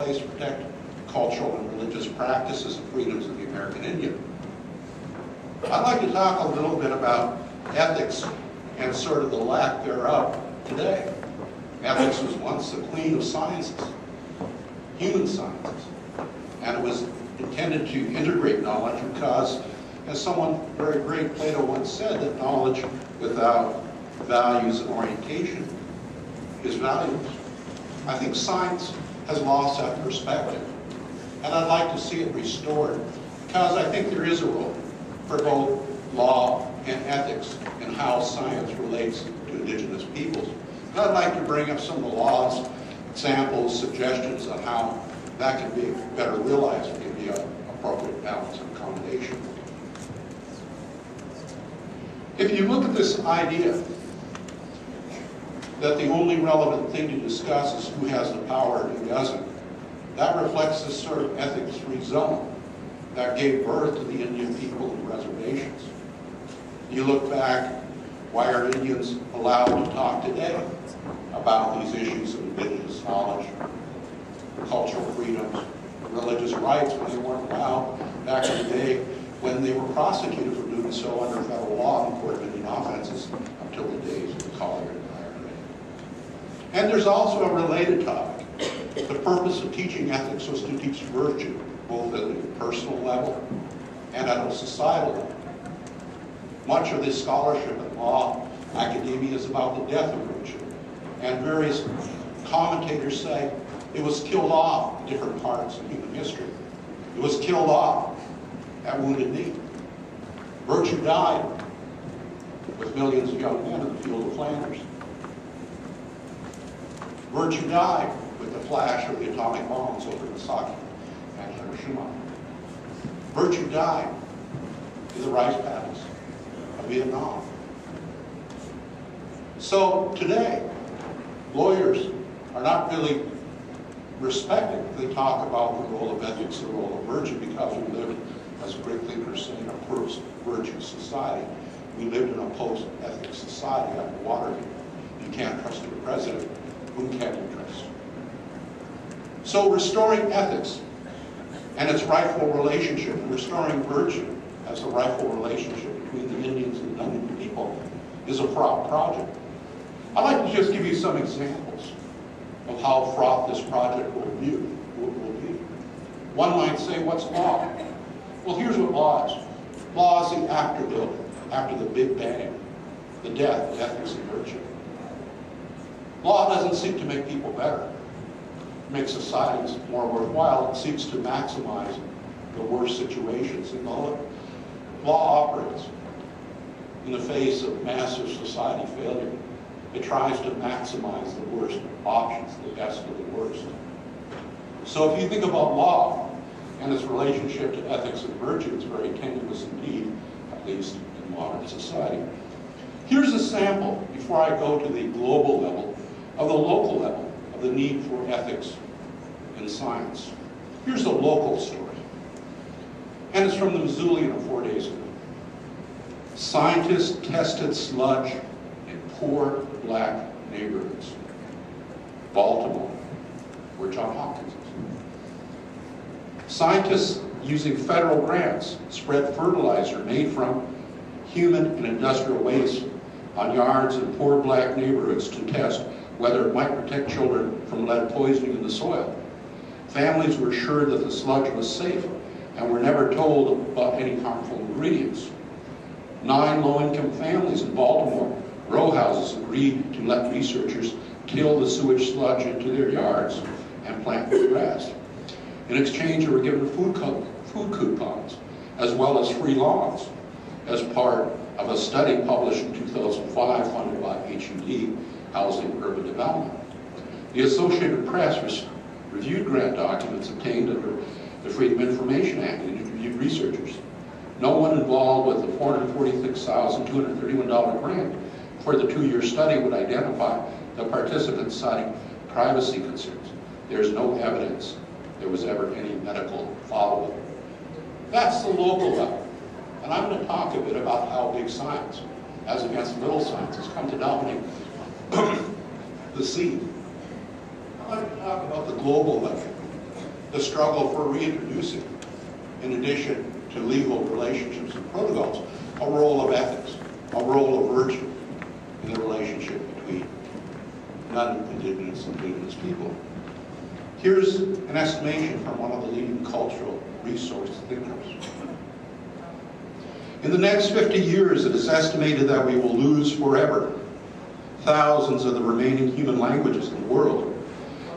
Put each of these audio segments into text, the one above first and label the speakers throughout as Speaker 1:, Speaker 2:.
Speaker 1: place to protect cultural and religious practices and freedoms of the American Indian. I'd like to talk a little bit about ethics and sort of the lack thereof today. Ethics was once the queen of sciences, human sciences, and it was intended to integrate knowledge because, as someone very great, Plato, once said, that knowledge without values and orientation is valueless. I think science has lost that perspective, and I'd like to see it restored because I think there is a role for both law and ethics in how science relates to indigenous peoples. And I'd like to bring up some of the laws, examples, suggestions on how that can be better realized and can be an appropriate balance and accommodation. If you look at this idea that the only relevant thing to discuss is who has the power and who doesn't, that reflects this sort of ethics-free zone that gave birth to the Indian people and reservations. You look back, why are Indians allowed to talk today about these issues of indigenous knowledge, cultural freedoms, religious rights, when they weren't allowed back in the day when they were prosecuted for doing so under federal law in court of Indian offenses until the days of the Collier and IRA. And there's also a related topic. The purpose of teaching ethics was to teach virtue, both at a personal level and at a societal level. Much of this scholarship in law academia is about the death of virtue, and various commentators say it was killed off in different parts of human history. It was killed off at Wounded Knee. Virtue died with millions of young men in the field of Flanders. Virtue died with the flash of the atomic bombs over Nagasaki and Hiroshima. Virtue died in the rice paddies of Vietnam. So today, lawyers are not really respected. They talk about the role of ethics, the role of virtue, because we live, as a great thinker said, in a post-virtue society. We lived in a post-ethics society after Watergate. You can't trust your president. Whom can you trust? So restoring ethics and its rightful relationship, and restoring virtue as a rightful relationship between the Indians and the non-Indian people is a fraught project. I'd like to just give you some examples of how fraught this project will be. One might say, what's law? Well, here's what law is. Law is the afterbuilding, after the Big Bang, the death of ethics and virtue. Law doesn't seek to make people better, make societies more worthwhile. It seeks to maximize the worst situations. And the law operates in the face of massive society failure. It tries to maximize the worst options, the best of the worst. So if you think about law and its relationship to ethics and virtue, it's very tenuous indeed, at least in modern society. Here's a sample, before I go to the global level, of the local level, of the need for ethics in science. Here's a local story, and it's from the Missoulian of 4 days ago. Scientists tested sludge in poor black neighborhoods. Baltimore, where John Hopkins is. Scientists, using federal grants, spread fertilizer made from human and industrial waste on yards in poor black neighborhoods to test whether it might protect children from lead poisoning in the soil. Families were sure that the sludge was safe and were never told about any harmful ingredients. 9 low-income families in Baltimore row houses agreed to let researchers till the sewage sludge into their yards and plant new grass. In exchange, they were given food coupons, as well as free lawns, as part of a study published in 2005 funded by HUD, Housing and Urban Development. The Associated Press reviewed grant documents obtained under the Freedom of Information Act and interviewed researchers. No one involved with the $446,231 grant for the 2-year study would identify the participants citing privacy concerns. There's no evidence there was ever any medical follow-up. That's the local level. And I'm going to talk a bit about how big science, as against little science, has come to dominate the scene. I'd like to talk about the global level the struggle for reintroducing, in addition to legal relationships and protocols, a role of ethics, a role of virtue in the relationship between non-Indigenous and Indigenous people. Here's an estimation from one of the leading cultural resource thinkers. In the next 50 years, it is estimated that we will lose forever thousands of the remaining human languages in the world,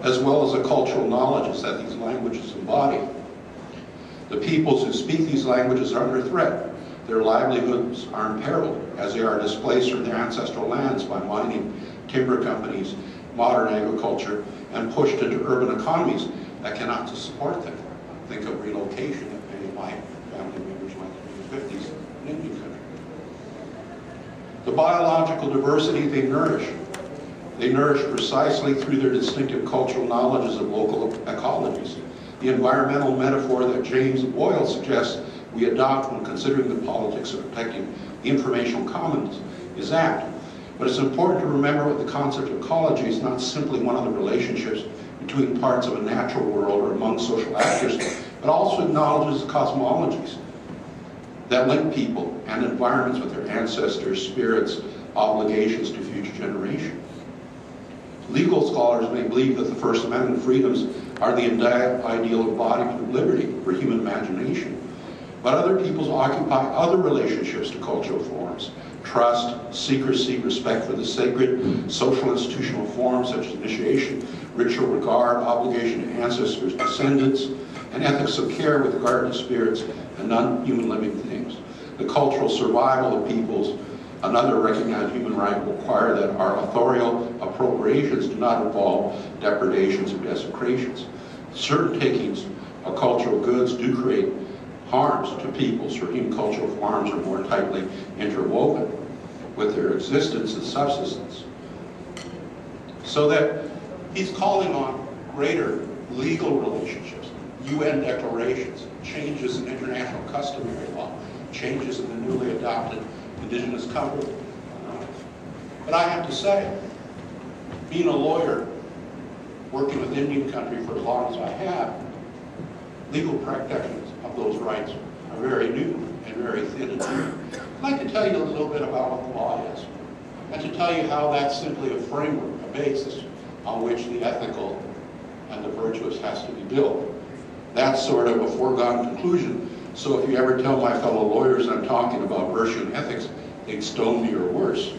Speaker 1: as well as the cultural knowledges that these languages embody. The peoples who speak these languages are under threat. Their livelihoods are imperiled as they are displaced from their ancestral lands by mining, timber companies, modern agriculture, and pushed into urban economies that cannot support them. Think of relocation that many of my family members went through in the 50s in Indian country. The biological diversity they nourish precisely through their distinctive cultural knowledges of local ecologies. The environmental metaphor that James Boyle suggests we adopt when considering the politics of protecting the informational commons is apt. But it's important to remember that the concept of ecology is not simply one of the relationships between parts of a natural world or among social actors, but also acknowledges cosmologies that link people and environments with their ancestors, spirits, obligations to future generations. Legal scholars may believe that the First Amendment freedoms are the ideal embodiment of liberty for human imagination, but other peoples occupy other relationships to cultural forms: trust, secrecy, respect for the sacred, social institutional forms such as initiation, ritual regard, obligation to ancestors, descendants, and ethics of care with regard to spirits and non-human living things. The cultural survival of peoples, another recognized human right, will require that our authorial appropriations do not involve depredations or desecrations. Certain takings of cultural goods do create harms to peoples for whom cultural forms are more tightly interwoven with their existence and subsistence. So that he's calling on greater legal relationships, UN declarations, changes in international customary law, changes in the newly adopted Indigenous Covenant. But I have to say, being a lawyer, working with Indian country for as long as I have, legal protections of those rights are very new and very thin and new. I'd like to tell you a little bit about what the law is, and to tell you how that's simply a framework, a basis on which the ethical and the virtuous has to be built. That's sort of a foregone conclusion. So if you ever tell my fellow lawyers I'm talking about virtue and ethics, they'd stone me or worse.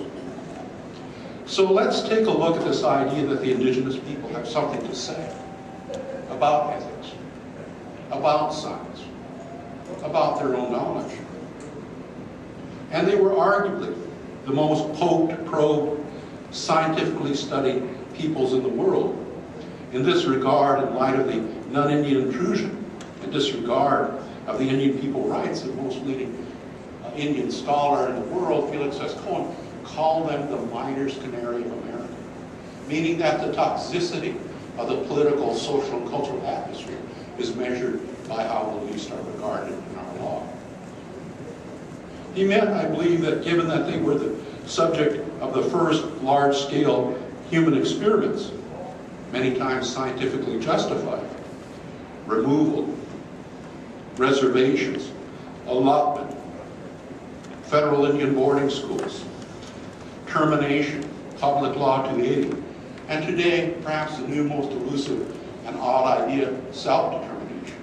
Speaker 1: So let's take a look at this idea that the Indigenous people have something to say about ethics, about science, about their own knowledge. And they were arguably the most poked, probed, scientifically studied peoples in the world. In this regard, in light of the non-Indian intrusion and disregard of the Indian people rights, the most leading Indian scholar in the world, Felix S. Cohen, called them the miner's canary of America, meaning that the toxicity of the political, social, and cultural atmosphere is measured by how the least are regarded in our law. He meant, I believe, that given that they were the subject of the first large-scale human experiments, many times scientifically justified, removal, reservations, allotment, federal Indian boarding schools, termination, public law 280, and today, perhaps the new most elusive and odd idea, self-determination,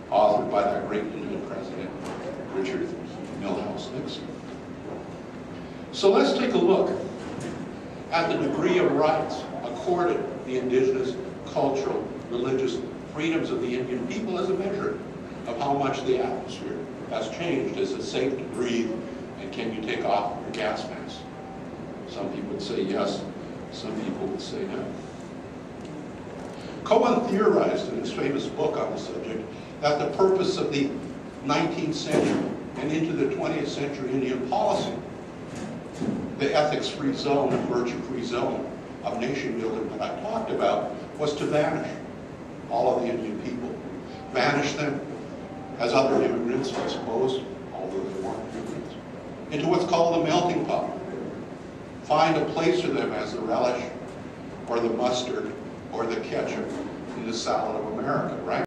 Speaker 1: authored by that great Indian president, Richard Milhouse Nixon. So let's take a look at the degree of rights accorded the indigenous, cultural, religious freedoms of the Indian people as a measure of how much the atmosphere has changed. Is it safe to breathe, and can you take off your gas mask? Some people would say yes, some people would say no. Cohen theorized in his famous book on the subject that the purpose of the 19th century and into the 20th century Indian policy, the ethics-free zone and virtue-free zone of nation building that I talked about, was to vanish all of the Indian people. Vanish them as other immigrants, I suppose, although they weren't immigrants, into what's called the melting pot. Find a place for them as the relish or the mustard or the ketchup in the salad of America, right?